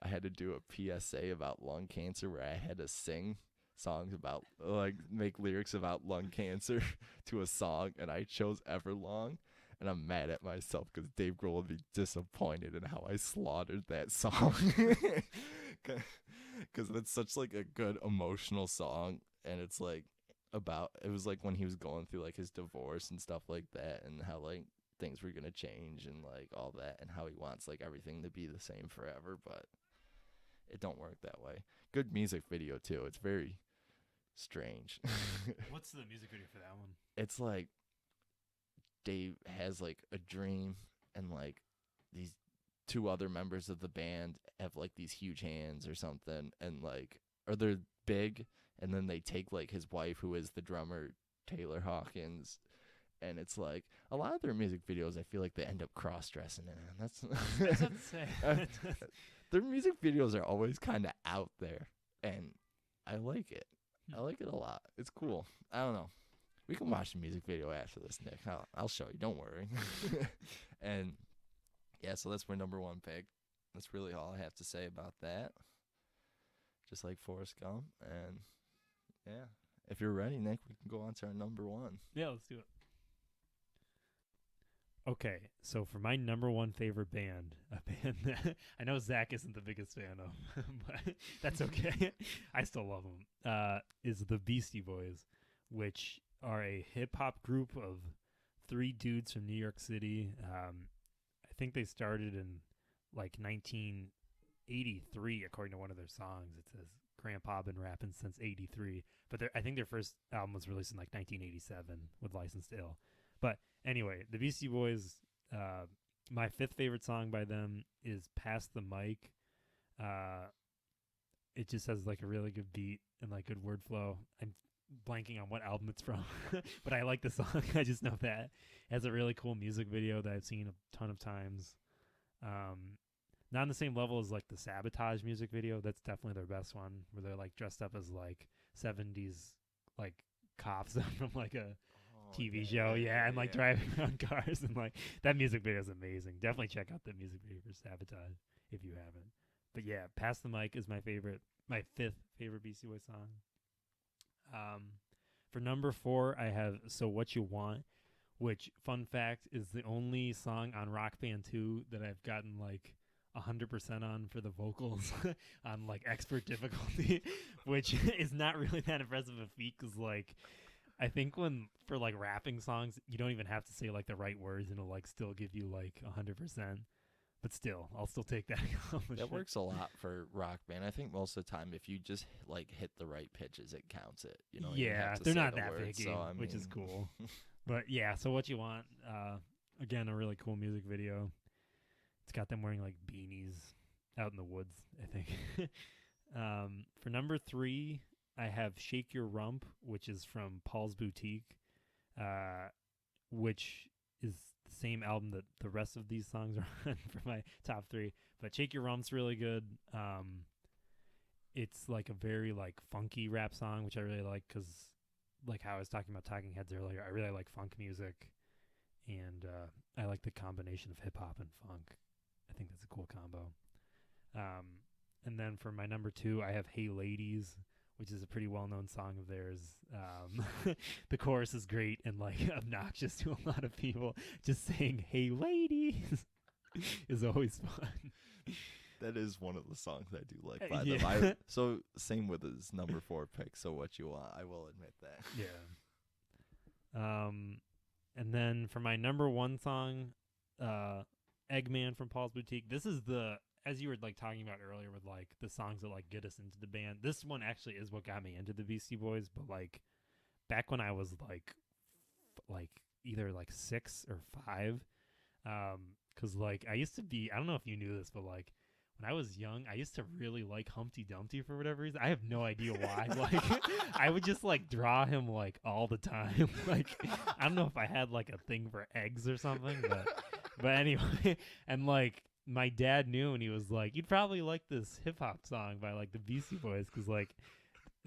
I had to do a PSA about lung cancer where I had to sing songs about, like, make lyrics about lung cancer to a song, and I chose Everlong, and I'm mad at myself because Dave Grohl would be disappointed in how I slaughtered that song. Because it's such, like, a good emotional song, and it's, like, it was, like, when he was going through, like, his divorce and stuff like that, and how, like, things were gonna change and, like, all that, and how he wants, like, everything to be the same forever, but it don't work that way. Good music video too. It's very strange. What's the music video for that one? It's like Dave has like a dream and like these two other members of the band have like these huge hands or something and like or they're big and then they take like his wife who is the drummer Taylor Hawkins and it's like a lot of their music videos I feel like they end up cross-dressing in and that's what I'm saying. Their music videos are always kind of out there, and I like it. I like it a lot. It's cool. I don't know. We can watch the music video after this, Nick. I'll show you. Don't worry. And, yeah, so that's my number one pick. That's really all I have to say about that. Just like Forrest Gump. And, yeah, if you're ready, Nick, we can go on to our number one. Yeah, let's do it. Okay, so for my number one favorite band, a band that I know Zach isn't the biggest fan of, but that's okay. I still love them, is the Beastie Boys, which are a hip-hop group of 3 dudes from New York City. I think they started in, like, 1983, according to one of their songs. It says, Grandpa been rapping since 83. But I think their first album was released in, like, 1987 with Licensed to Ill. But anyway, the Beastie Boys, my 5th favorite song by them is Pass the Mic. It just has like a really good beat and like good word flow. I'm blanking on what album it's from, but I like the song. I just know that. It has a really cool music video that I've seen a ton of times. Not on the same level as like the Sabotage music video. That's definitely their best one, where they're like dressed up as like 70s like cops from like a TV show, and like driving around cars, and like that music video is amazing. Definitely check out the music video for Sabotage if you haven't. But yeah, Pass the Mic is my 5th favorite Beastie Boys song. For number 4, I have So What You Want, which, fun fact, is the only song on Rock Band 2 that I've gotten like 100% on for the vocals on like expert difficulty, which is not really that impressive a feat because like I think when for like rapping songs, you don't even have to say like the right words and it'll like still give you like 100%. But still, I'll still take that accomplishment. That works a lot for Rock Band. I think most of the time, if you just like hit the right pitches, it counts it. You know, yeah, they're not that picky, which is cool. But yeah, So What You Want, again, a really cool music video. It's got them wearing like beanies out in the woods, I think. For number 3, I have Shake Your Rump, which is from Paul's Boutique. which is the same album that the rest of these songs are on for my top 3. But Shake Your Rump's really good. It's like a very like funky rap song, which I really like because, like how I was talking about Talking Heads earlier, I really like funk music, and I like the combination of hip hop and funk. I think that's a cool combo. And then for my number 2, I have Hey Ladies, which is a pretty well-known song of theirs. The chorus is great and like obnoxious to a lot of people. Just saying "Hey ladies" is always fun. That is one of the songs I do like by Yeah. them. So same with his number 4 pick. So what you want, I will admit that. Yeah. And then for my number 1 song, Eggman from Paul's Boutique. This is as you were like talking about earlier with like the songs that like get us into the band. This one actually is what got me into the Beastie Boys. But like back when I was like either like 6 or 5, because like I used to be, I don't know if you knew this, but like when I was young, I used to really like Humpty Dumpty for whatever reason. I have no idea why. Like I would just like draw him like all the time. Like I don't know if I had like a thing for eggs or something, but anyway, and like my dad knew, and he was like, "You'd probably like this hip hop song by like the Beastie Boys, because like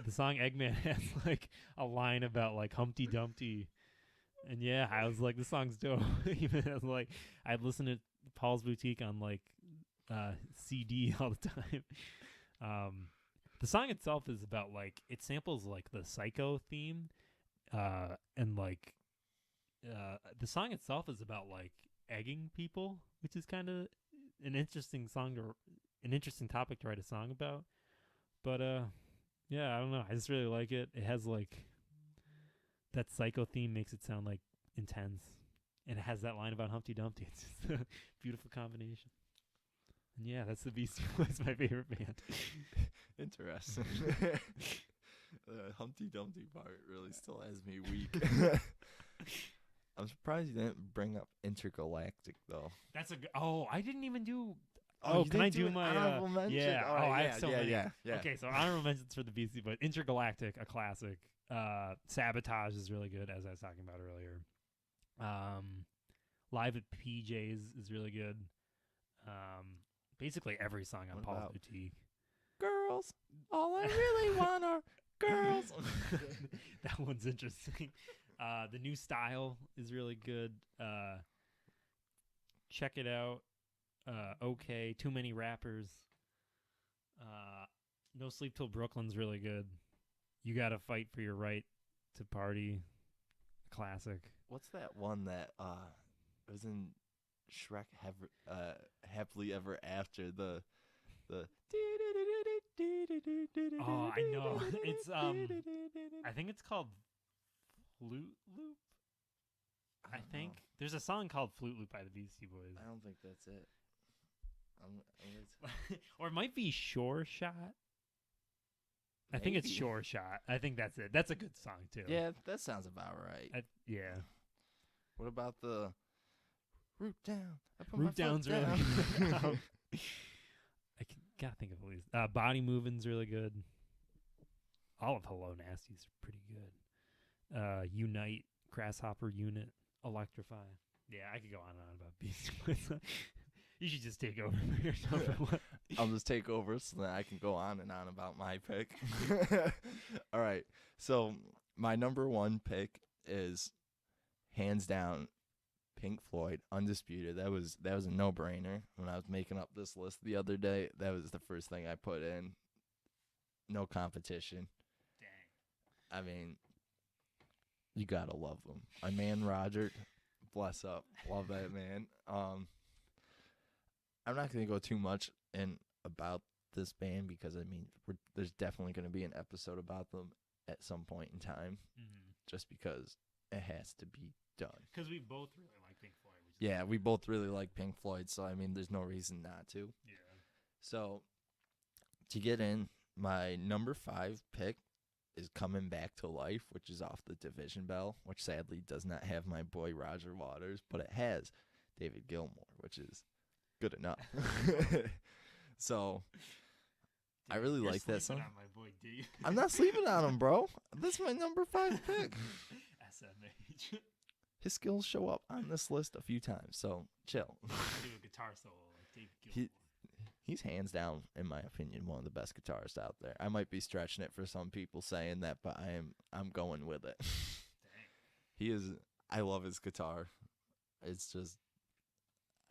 the song Eggman has like a line about like Humpty Dumpty." And yeah, I was like, "This song's dope." Even as like I'd listen to Paul's Boutique on like CD all the time. The song itself is about like, it samples like the Psycho theme, and like the song itself is about like egging people, which is kind of an interesting topic to write a song about. But yeah, I don't know, I just really like it. It has like that Psycho theme, makes it sound like intense, and it has that line about Humpty Dumpty. It's just a beautiful combination. And yeah, that's the Beastie Boys, my favorite band. Interesting. The Humpty Dumpty part really still has me weak. I'm surprised you didn't bring up Intergalactic though. That's a I didn't even do. Oh, Can I do my honorable mention? Yeah. All right, I have so many. Yeah. Okay, so honorable mentions for the Beastie Boys. Intergalactic, a classic. Sabotage is really good, as I was talking about earlier. Live at PJ's is really good. Basically every song on What Paul's about Boutique. Girls, all I really want are girls. That one's interesting. The New Style is really good. Check it out. Okay, Too Many Rappers. No Sleep Till Brooklyn's really good. You Gotta Fight for Your Right to Party. Classic. What's that one that was in Shrek Happily Ever After, the Oh, I know. It's I think it's called Flute Loop. I think there's a song called Flute Loop by the Beastie Boys. I don't think that's it. Or it might be Sure Shot. I think it's Maybe. Sure Shot. I think that's it. That's a good song too. Yeah, that sounds about right. Yeah. What about the Root Down? I put Root my foot Down's really down. good. Gotta think of at least. Body Moving's really good. All of Hello Nasty's pretty good. Unite, Grasshopper Unit, Electrify. Yeah, I could go on and on about Beastie Boys. You should just take over for yourself. I'll just take over so that I can go on and on about my pick. All right. So my number 1 pick is hands down Pink Floyd, undisputed. That was a no-brainer. When I was making up this list the other day, that was the first thing I put in. No competition. Dang. I mean, you gotta love them. My man Roger, bless up, love that man. I'm not gonna go too much in about this band because I mean there's definitely gonna be an episode about them at some point in time, just because it has to be done. Because we both really like Pink Floyd. Yeah, we both really like Pink Floyd, so I mean there's no reason not to. Yeah. So to get in, my number 5 pick is Coming Back to Life, which is off the Division Bell, which sadly does not have my boy Roger Waters, but it has David Gilmour, which is good enough. So I really You're like that song. sleeping on my boy D. I'm not sleeping on him, bro. This is my number 5 pick. SMA. His skills show up on this list a few times, so chill. Do a guitar solo like David He- Gilmour. He's hands down, in my opinion, one of the best guitarists out there. I might be stretching it for some people saying that, but I'm going with it. Dang. He is. I love his guitar. It's just,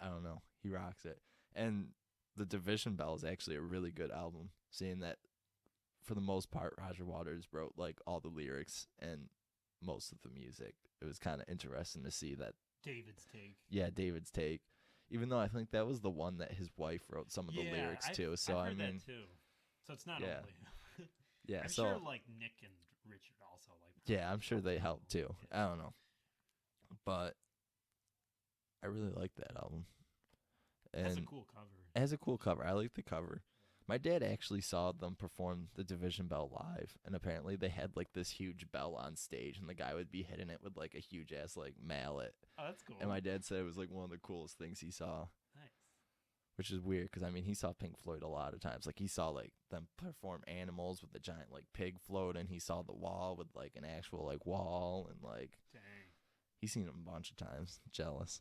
I don't know. He rocks it. And the Division Bell is actually a really good album. Seeing that, for the most part, Roger Waters wrote like all the lyrics and most of the music. It was kind of interesting to see that. David's take. Yeah, David's take. Even though I think that was the one that his wife wrote some of the lyrics to. So I've I heard mean, that too. So it's not yeah. only. yeah. I'm so sure like Nick and Richard also like. yeah, I'm sure they helped too. I don't know, but I really like that album. And That's a cool cover. it has a cool cover. I like the cover. My dad actually saw them perform the Division Bell live, and apparently they had like this huge bell on stage, and the guy would be hitting it with like a huge ass like mallet. Oh, that's cool. And my dad said it was like one of the coolest things he saw, Nice. which is weird because I mean he saw Pink Floyd a lot of times. Like he saw like them perform Animals with the giant like pig float, and he saw The Wall with like an actual like wall, and like Dang. he's seen them a bunch of times. Jealous.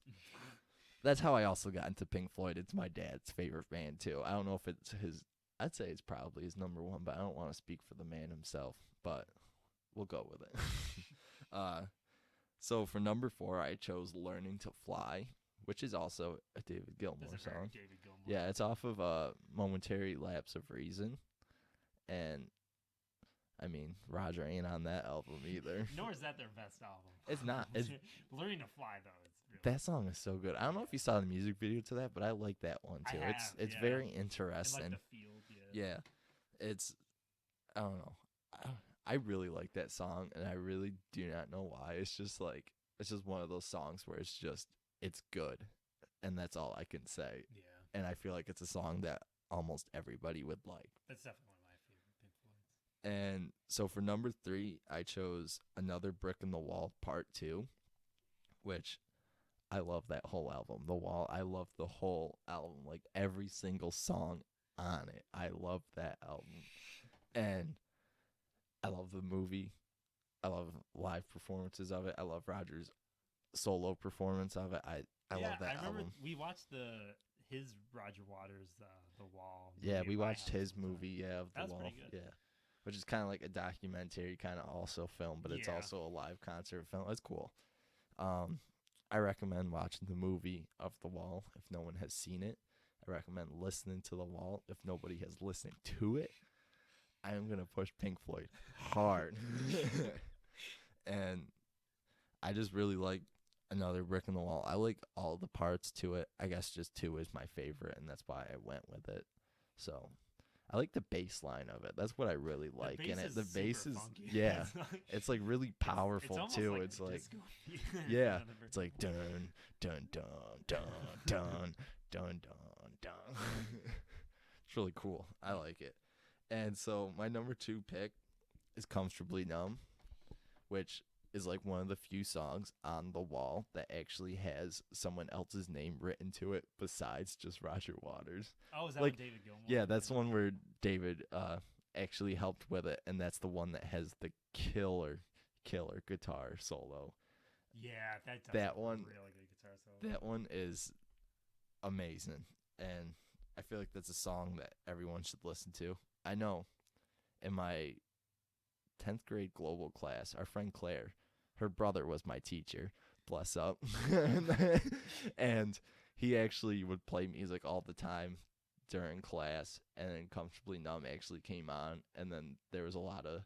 That's how I also got into Pink Floyd. It's my dad's favorite band too. I don't know if it's his. I'd say it's probably his number one, but I don't want to speak for the man himself. But we'll go with it. So for number 4, I chose "Learning to Fly," which is also a David Gilmour That's a very song. David Gilmour. Yeah, it's off of "Momentary Lapse of Reason," and I mean Roger ain't on that album either. Nor is that their best album. It's not. It's, Learning to Fly though. It's that song is so good. I don't know if you saw the music video to that, but I like that one I too. have, It's yeah. very I interesting. like the field. Yeah. Yeah, it's I don't know. I really like that song, and I really do not know why. It's just one of those songs where it's good, and that's all I can say. Yeah. And I feel like it's a song that almost everybody would like. That's definitely one of my favorite Pink Floyds. And so for number 3, I chose "Another Brick in the Wall" Part 2, which I love that whole album. The Wall, I love the whole album, like every single song on it. I love that album. And I love the movie. I love live performances of it. I love Roger's solo performance of it. I love that I remember album. we watched his Roger Waters The Wall. Yeah, movie we at my watched house his one time. movie, yeah, of That The was Wall. pretty good. Yeah. Which is kind of like a documentary, kind of also film, but it's Yeah. also a live concert film. It's cool. I recommend watching the movie of The Wall if no one has seen it. I recommend listening to The Wall if nobody has listened to it. I am going to push Pink Floyd hard. And I just really like "Another Brick in the Wall." I like all the parts to it. I guess just 2 is my favorite, and that's why I went with it. So I like the bass line of it. That's what I really like in it. The bass is, funky. yeah, It's like- it's like really powerful almost too. like It's a like, disco beat. yeah, Another it's like brick dun dun dun dun dun dun dun dun. It's really cool. I like it. And so my number 2 pick is "Comfortably Numb," which is like one of the few songs on The Wall that actually has someone else's name written to it besides just Roger Waters. Oh, is that like, what David Gilmour? Yeah, that's the did? one where David actually helped with it, and that's the one that has the killer guitar solo. Yeah, that does that have a one- really good guitar solo. That one is amazing, and I feel like that's a song that everyone should listen to. I know in my 10th grade global class, our friend Claire, her brother was my teacher, bless up. And he actually would play music all the time during class, and then "Comfortably Numb" actually came on, and then there was a lot of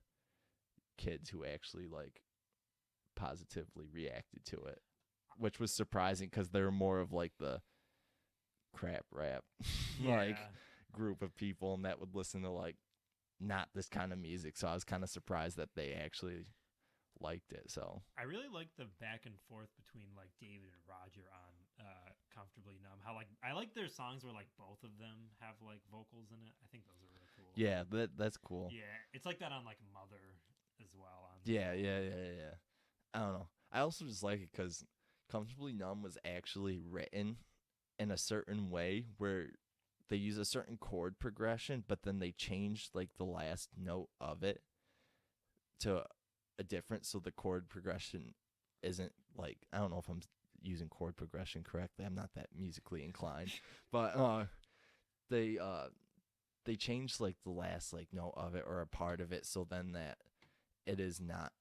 kids who actually like positively reacted to it, which was surprising because they were more of like the crap rap like Yeah. group of people, and that would listen to like not this kind of music. So I was kind of surprised that they actually liked it. So I really like the back and forth between like David and Roger on "Comfortably Numb." How like I like their songs where like both of them have like vocals in it. I think those are really cool. yeah, that's cool. Yeah, it's like that on like "Mother" as well. On Yeah. I don't know. I also just like it because "Comfortably Numb" was actually written in a certain way where they use a certain chord progression, but then they changed like the last note of it to a different, so the chord progression isn't like, I don't know if I'm using chord progression correctly. I'm not that musically inclined, but they changed like the last like note of it or a part of it, so then that it is not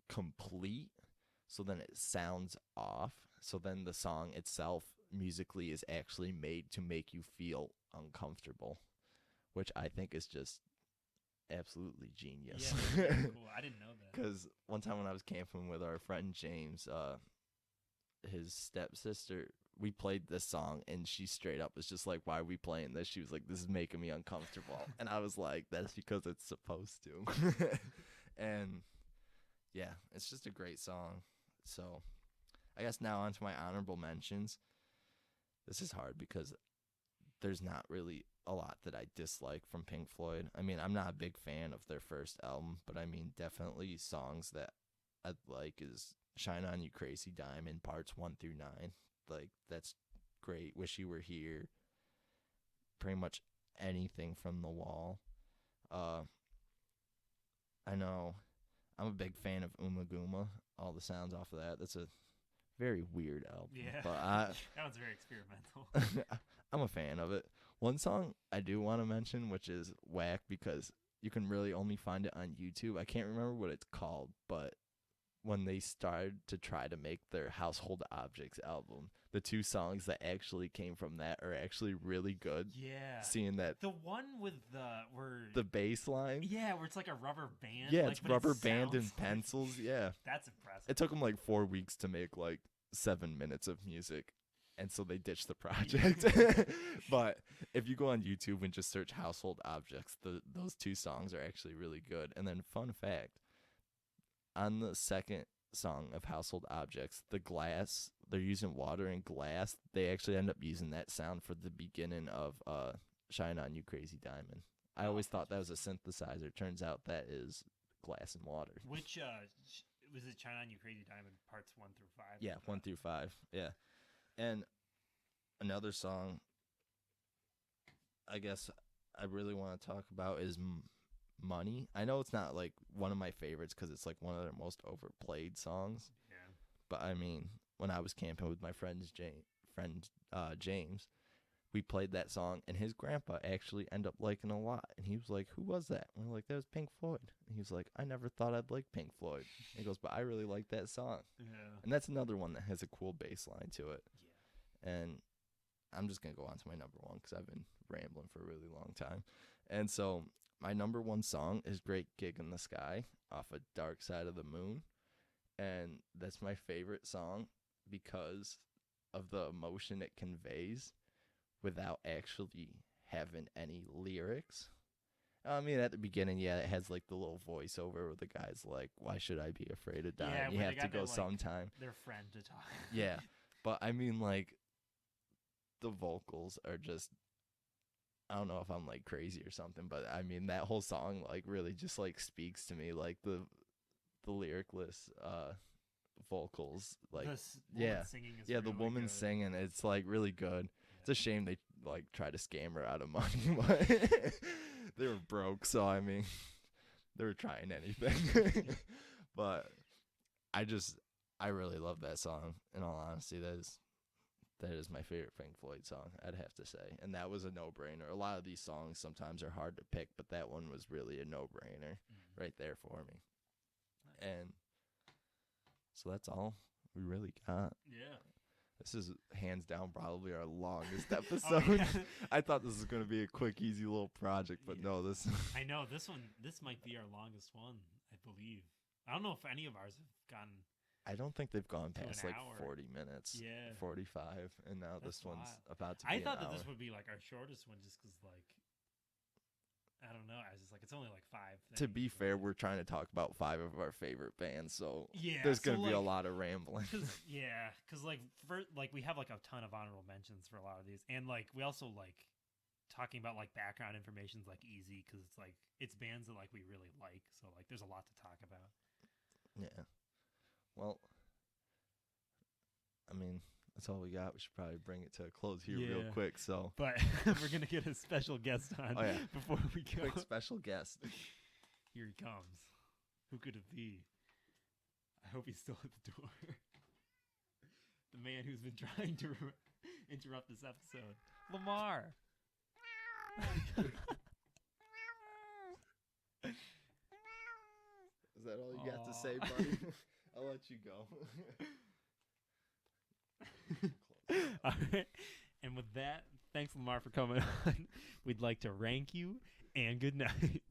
complete, so then it sounds off, so then the song itself musically is actually made to make you feel uncomfortable, which I think is just absolutely genius. Yeah, that's really cool. I didn't know that. Because one time when I was camping with our friend James, his stepsister, we played this song, and she straight up was just like, "Why are we playing this?" She was like, "This is making me uncomfortable," and I was like, "That's because it's supposed to." And yeah, it's just a great song. So I guess now on to my honorable mentions. This is hard because there's not really a lot that I dislike from Pink Floyd. I mean, I'm not a big fan of their first album, but I mean, definitely songs that I like is Shine On You Crazy Diamond, parts 1 through 9. Like, that's great. Wish You Were Here. Pretty much anything from The Wall. I know I'm a big fan of Uma Guma. All the sounds off of that. That's a very weird album. Yeah. But That one's very experimental. I'm a fan of it. One song I do want to mention, which is whack because you can really only find it on YouTube. I can't remember what it's called, but when they started to try to make their Household Objects album, the 2 songs that actually came from that are actually really good. Yeah. Seeing that The one with the bass line. Yeah, where it's like a rubber band. Yeah, like, it's but rubber it band and sounds like- pencils. Yeah. That's impressive. It took them like 4 weeks to make like 7 minutes of music. And so they ditched the project. But if you go on YouTube and just search Household Objects, those 2 songs are actually really good. And then fun fact, on the second song of Household Objects, the glass, they're using water and glass. They actually end up using that sound for the beginning of Shine On You Crazy Diamond. I always thought that was a synthesizer. Turns out that is glass and water. Which was it? Shine On You Crazy Diamond, parts 1 through 5. Yeah, 1 through 5. Yeah. And another song I guess I really want to talk about is Money. I know it's not like one of my favorites because it's like one of their most overplayed songs. Yeah. But I mean, when I was camping with my friend James, we played that song, and his grandpa actually ended up liking it a lot. And he was like, "Who was that?" And we're like, "That was Pink Floyd." And he was like, "I never thought I'd like Pink Floyd." And he goes, "But I really like that song." Yeah. And that's another one that has a cool bass line to it. Yeah. And I'm just going to go on to my number one because I've been rambling for a really long time. And so my number one song is Great Gig in the Sky off of Dark Side of the Moon. And that's my favorite song because of the emotion it conveys without actually having any lyrics. I mean, at the beginning, yeah, it has like the little voiceover where the guy's like, "Why should I be afraid of dying? Yeah, You where have they to got go that, like, sometime." Their friend to talk. Yeah. But I mean, like, the vocals are just, I don't know if I'm like crazy or something, but I mean, that whole song like really just like speaks to me. Like the lyricless vocals, like, Woman yeah. singing is Yeah, the really woman good. singing, it's like really good. It's Yeah. a shame they like try to scam her out of money, but they were broke, so I mean, they were trying anything. But I really love that song. In all honesty, that is my favorite Pink Floyd song, I'd have to say. And that was a no-brainer. A lot of these songs sometimes are hard to pick, but that one was really a no-brainer right there for me. Nice. And so that's all we really got. Yeah. This is hands down probably our longest Oh, episode. yeah. I thought this was going to be a quick, easy little project, but Yeah. no, this. I know this might be our longest one, I believe. I don't know if any of ours have gone. I don't think they've gone To an past like hour. 40 minutes. Yeah. 45, and now That's this one's wild. about to be I an thought that hour. this would be like our shortest one, just because like I don't know. I was just like it's only like 5 To be things, fair, but- we're trying to talk about 5 of our favorite bands, so yeah, there's so, going to be a like, lot of rambling. Cause like we have like a ton of honorable mentions for a lot of these, and like we also like talking about like background information's like easy because it's like it's bands that like we really like, so like there's a lot to talk about. Yeah. Well, I mean, that's all we got. We should probably bring it to a close here real Yeah. quick. So, But we're gonna get a special guest on Oh, yeah. before we go. quick special guest. Here he comes. Who could it be? I hope he's still at the door. The man who's been trying to interrupt this episode. Lamar. Is that all you got to say, buddy? I'll let you go. All right. And with that, thanks, Lamar, for coming on. We'd like to rank you, and good night.